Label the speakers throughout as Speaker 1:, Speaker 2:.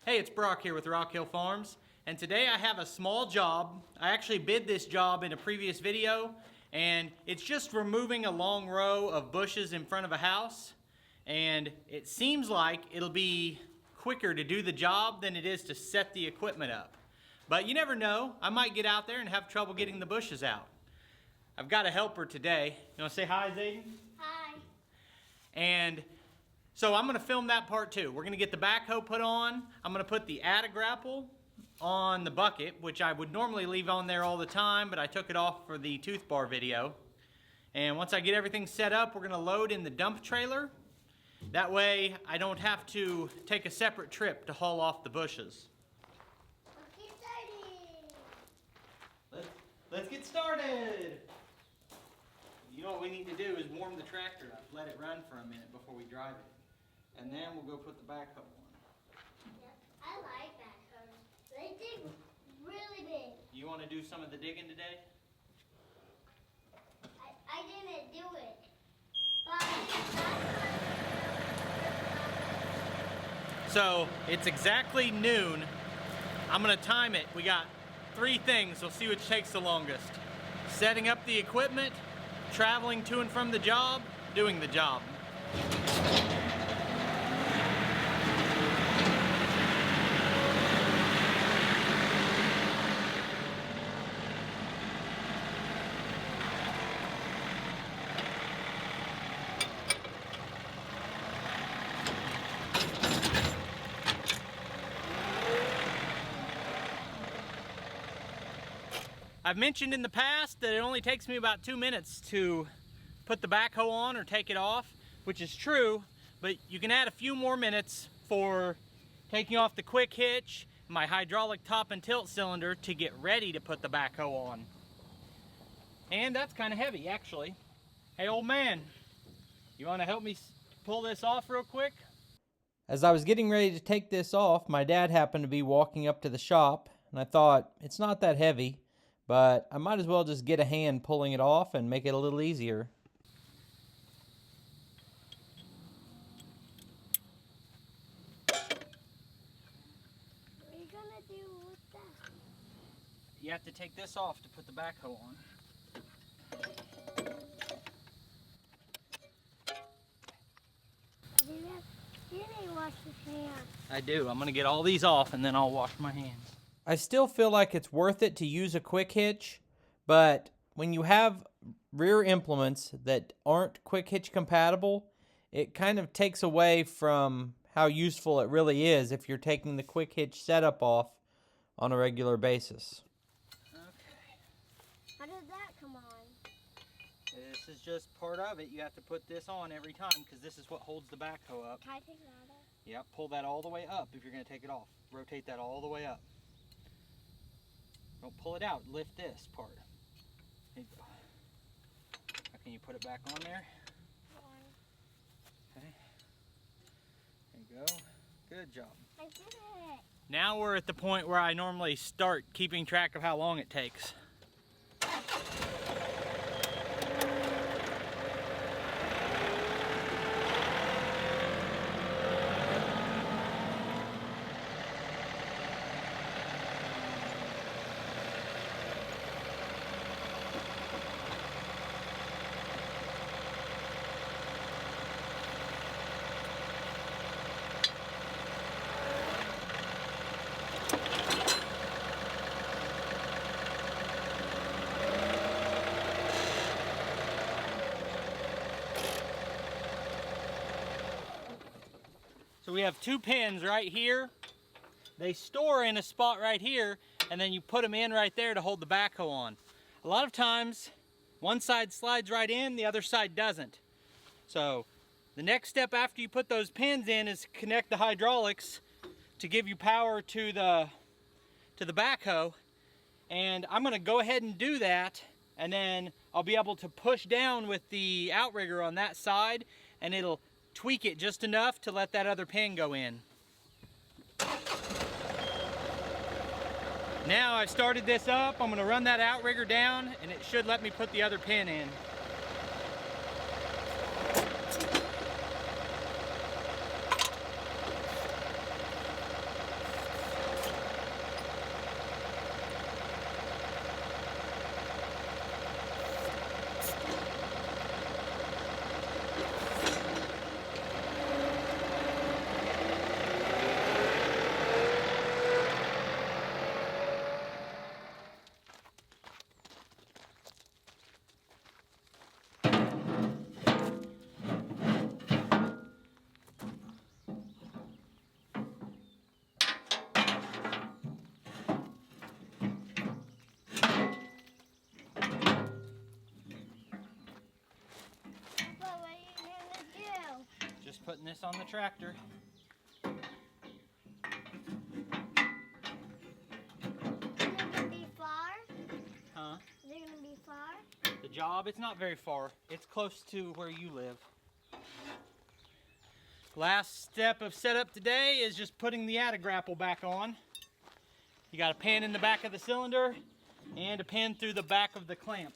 Speaker 1: Hey, it's Brock here with Rock Hill Farms, and today I have a small job. I actually bid this job in a previous video, and it's just removing a long row of bushes in front of a house, and it seems like it'll be quicker to do the job than it is to set the equipment up. But you never know, I might get out there and have trouble getting the bushes out. I've got a helper today. You want to say hi, Zayden?
Speaker 2: Hi.
Speaker 1: And so I'm going to film that part too. We're going to get the backhoe put on. I'm going to put the grapple on the bucket, which I would normally leave on there all the time, but I took it off for the tooth bar video. And once I get everything set up, we're going to load in the dump trailer. That way I don't have to take a separate trip to haul off the bushes. Let's get started. You know what we need to do is warm the tractor up, let it run for a minute before we drive it. And then we'll go put the backhoe on.
Speaker 2: Yep, I like backhoes. They dig really big.
Speaker 1: You want to do some of the digging today?
Speaker 2: I didn't do it.
Speaker 1: So it's exactly noon. I'm going to time it. We got 3 things. We'll see which takes the longest. Setting up the equipment, traveling to and from the job, doing the job. I've mentioned in the past that it only takes me about 2 minutes to put the backhoe on or take it off, which is true, but you can add a few more minutes for taking off the quick hitch, my hydraulic top and tilt cylinder to get ready to put the backhoe on. And that's kind of heavy, actually. Hey, old man, you want to help me pull this off real quick? As I was getting ready to take this off, my dad happened to be walking up to the shop, and I thought, it's not that heavy, but I might as well just get a hand pulling it off and make it a little easier.
Speaker 2: What are you gonna do with that?
Speaker 1: You have to take this off to put the backhoe on.
Speaker 2: You need to wash your hands.
Speaker 1: I do. I'm going to get all these off and then I'll wash my hands. I still feel like it's worth it to use a quick hitch, but when you have rear implements that aren't quick hitch compatible, it kind of takes away from how useful it really is if you're taking the quick hitch setup off on a regular basis.
Speaker 2: How did that come on?
Speaker 1: This is just part of it. You have to put this on every time because this is what holds the backhoe up.
Speaker 2: Can I take it out of?
Speaker 1: Yep, pull that all the way up if you're going to take it off. Rotate that all the way up. Don't pull it out, lift this part. There you go. Now can you put it back on there? Okay. There you go. Good job.
Speaker 2: I did it.
Speaker 1: Now we're at the point where I normally start keeping track of how long it takes. So we have 2 pins right here. They store in a spot right here, and then you put them in right there to hold the backhoe on. A lot of times, one side slides right in, the other side doesn't. So the next step after you put those pins in is connect the hydraulics to give you power to the backhoe. And I'm gonna go ahead and do that, and then I'll be able to push down with the outrigger on that side, and it'll tweak it just enough to let that other pin go in. Now I've started this up, I'm going to run that outrigger down and it should let me put the other pin in. putting this on the tractor.
Speaker 2: Is it gonna be far?
Speaker 1: Huh?
Speaker 2: Is it gonna be far?
Speaker 1: The job, it's not very far. It's close to where you live. Last step of setup today is just putting the grapple back on. You got a pin in the back of the cylinder and a pin through the back of the clamp.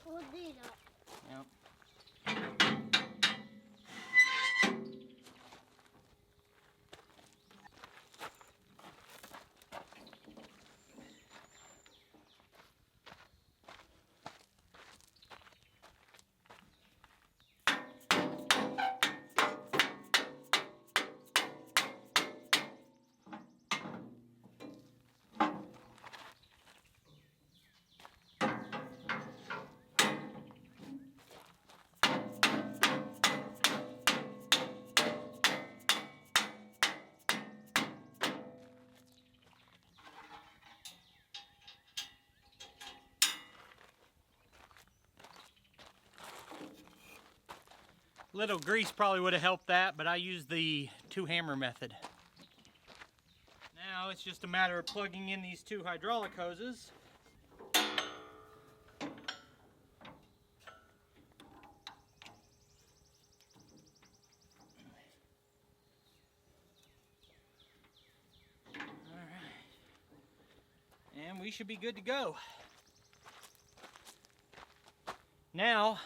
Speaker 2: We'll do that.
Speaker 1: Yep. Little grease probably would have helped that, but I used the 2-hammer method. Now it's just a matter of plugging in these 2 hydraulic hoses. Alright. And we should be good to go. Now,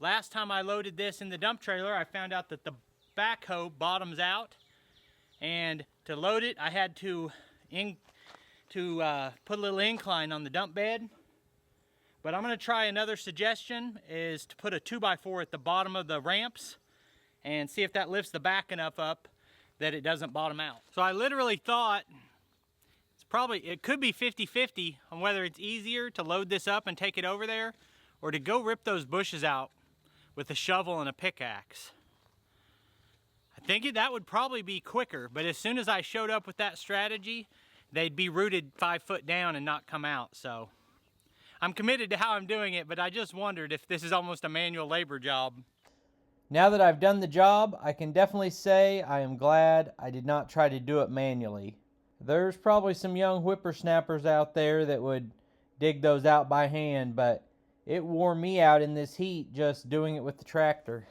Speaker 1: last time I loaded this in the dump trailer, I found out that the backhoe bottoms out, and to load it, I had to put a little incline on the dump bed. But I'm going to try another suggestion, is to put a 2x4 at the bottom of the ramps and see if that lifts the back enough up that it doesn't bottom out. So I literally thought it could be 50-50 on whether it's easier to load this up and take it over there, or to go rip those bushes out with a shovel and a pickaxe. I think that would probably be quicker, but as soon as I showed up with that strategy, they'd be rooted 5 foot down and not come out. So I'm committed to how I'm doing it, but I just wondered if this is almost a manual labor job. Now that I've done the job, I can definitely say I am glad I did not try to do it manually. There's probably some young whippersnappers out there that would dig those out by hand, but it wore me out in this heat just doing it with the tractor.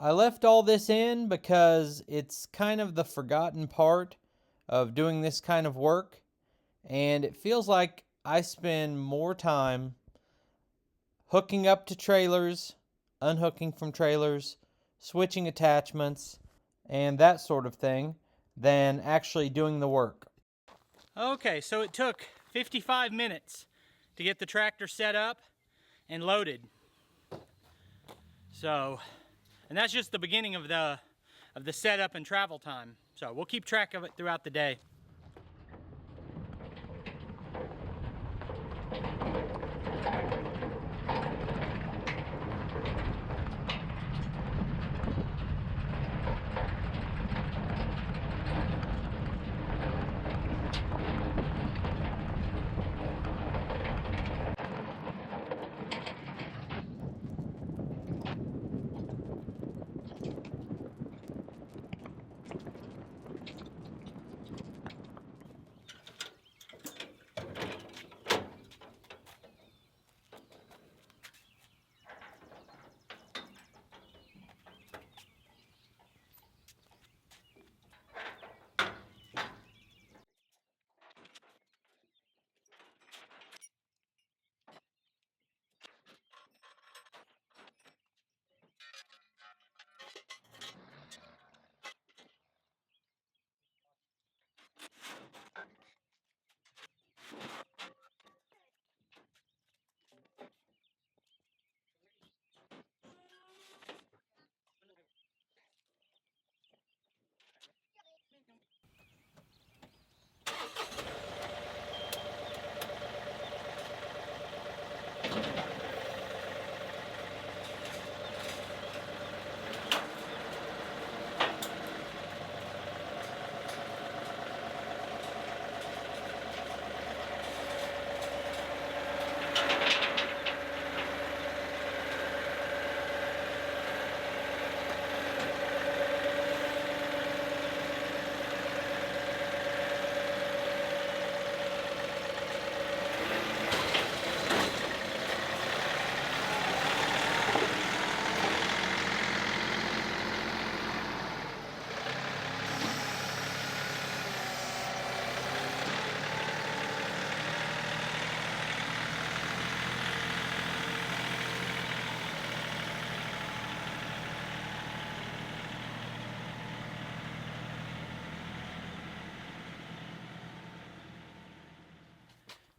Speaker 1: I left all this in because it's kind of the forgotten part of doing this kind of work, and it feels like I spend more time hooking up to trailers, unhooking from trailers, switching attachments, and that sort of thing than actually doing the work. Okay, so it took 55 minutes to get the tractor set up and loaded. And that's just the beginning of the setup and travel time. So we'll keep track of it throughout the day.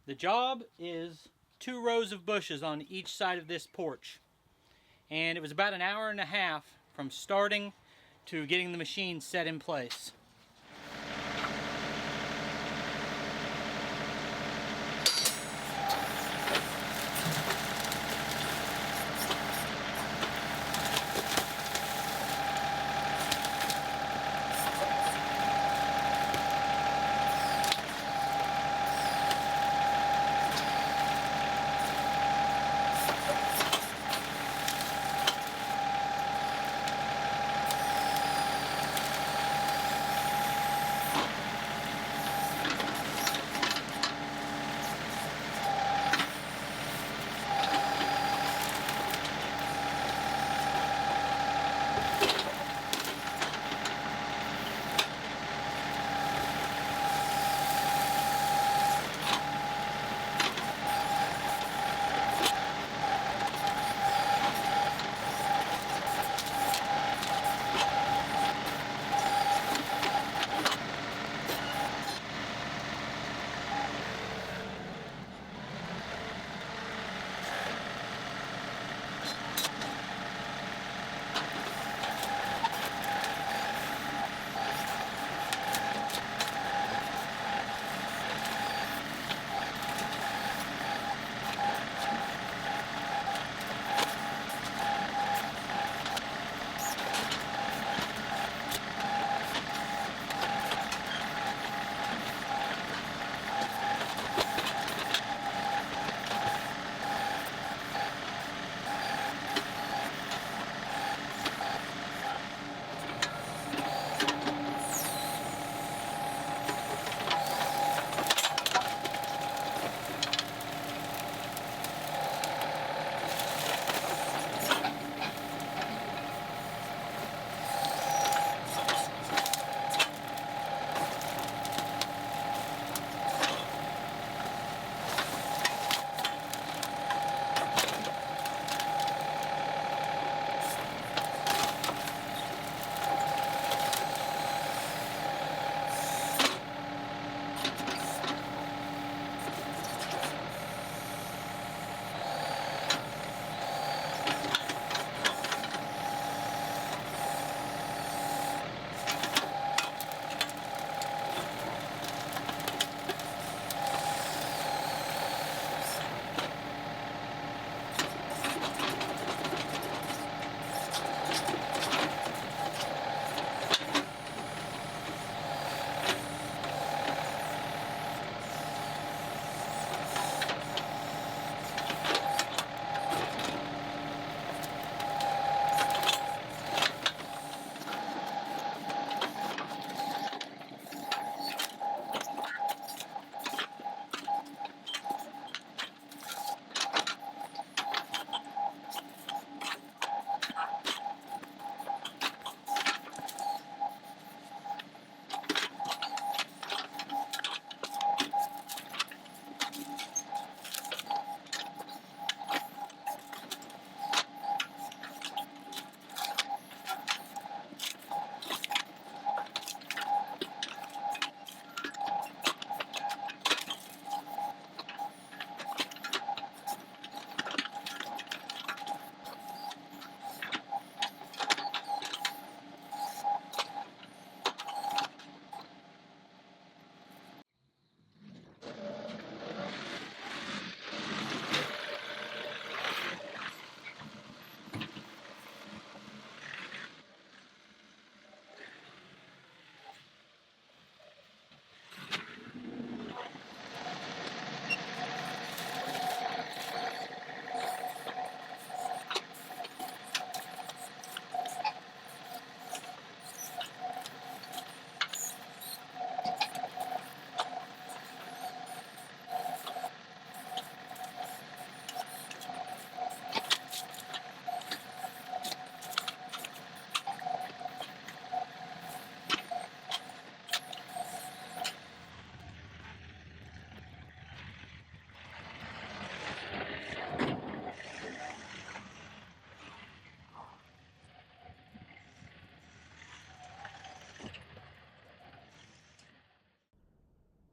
Speaker 1: The job is 2 rows of bushes on each side of this porch. And it was about an hour and a half from starting to getting the machine set in place.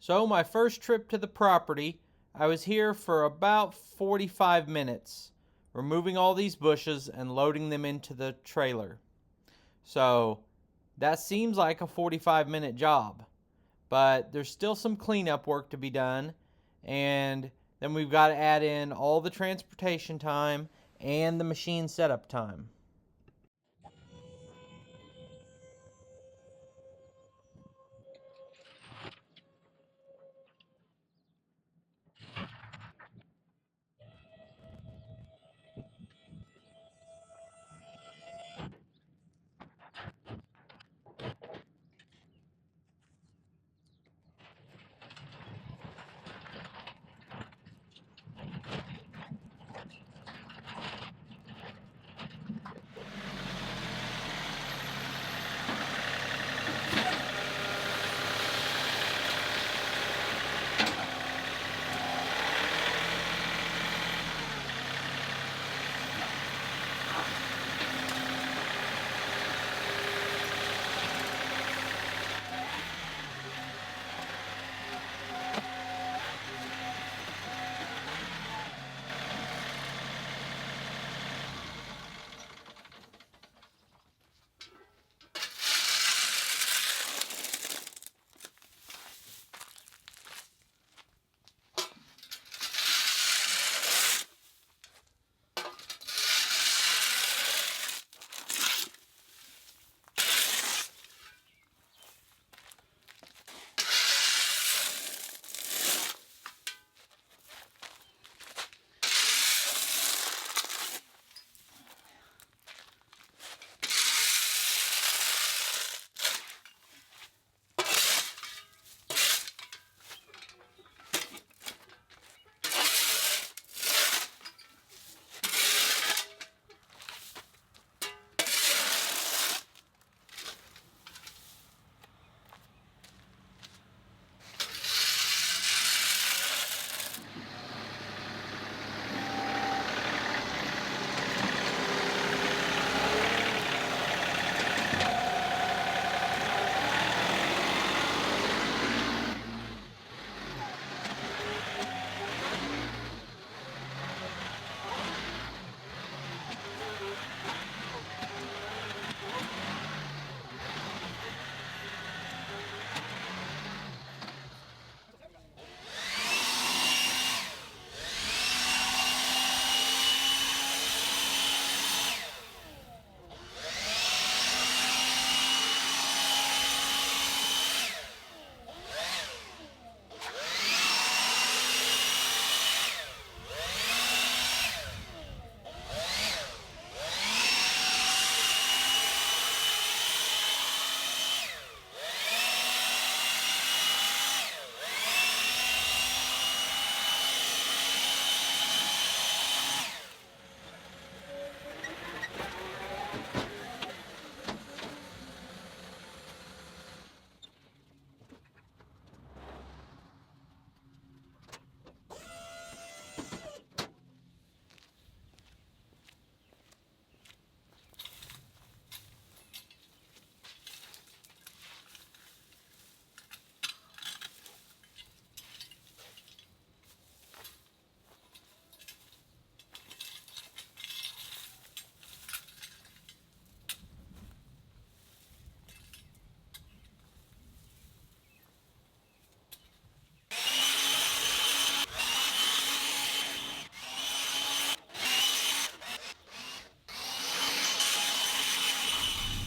Speaker 1: So my first trip to the property,
Speaker 3: I was here for about 45 minutes, removing all these bushes and loading them into the trailer. So that seems like a 45-minute job, but there's still some cleanup work to be done, and then we've got to add in all the transportation time and the machine setup time.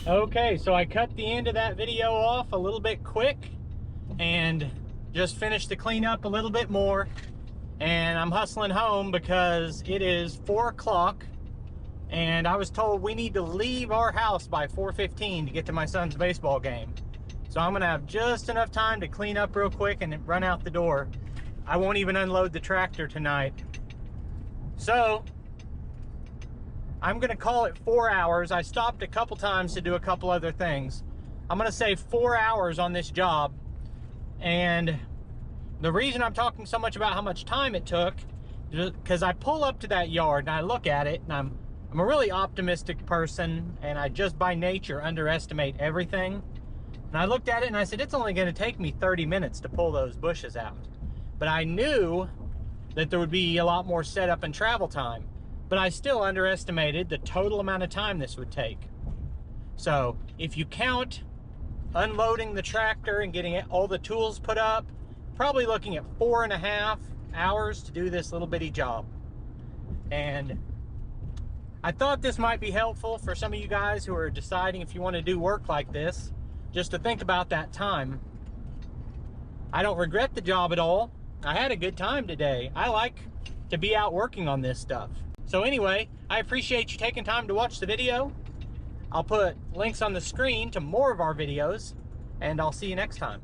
Speaker 1: Okay, so I cut the end of that video off a little bit quick and just finished the cleanup a little bit more, and I'm hustling home because it is 4 o'clock and I was told we need to leave our house by 4:15 to get to my son's baseball game. So I'm gonna have just enough time to clean up real quick and then run out the door. I won't even unload the tractor tonight. So I'm gonna call it 4 hours. I stopped a couple times to do a couple other things. I'm gonna say 4 hours on this job. And the reason I'm talking so much about how much time it took is because I pull up to that yard and I look at it, and I'm a really optimistic person, and I just by nature underestimate everything. And I looked at it and I said, it's only gonna take me 30 minutes to pull those bushes out. But I knew that there would be a lot more setup and travel time, but I still underestimated the total amount of time this would take. So if you count unloading the tractor and getting all the tools put up, probably looking at 4.5 hours to do this little bitty job. And I thought this might be helpful for some of you guys who are deciding if you want to do work like this, just to think about that time. I don't regret the job at all. I had a good time today. I like to be out working on this stuff. So anyway, I appreciate you taking time to watch the video. I'll put links on the screen to more of our videos, and I'll see you next time.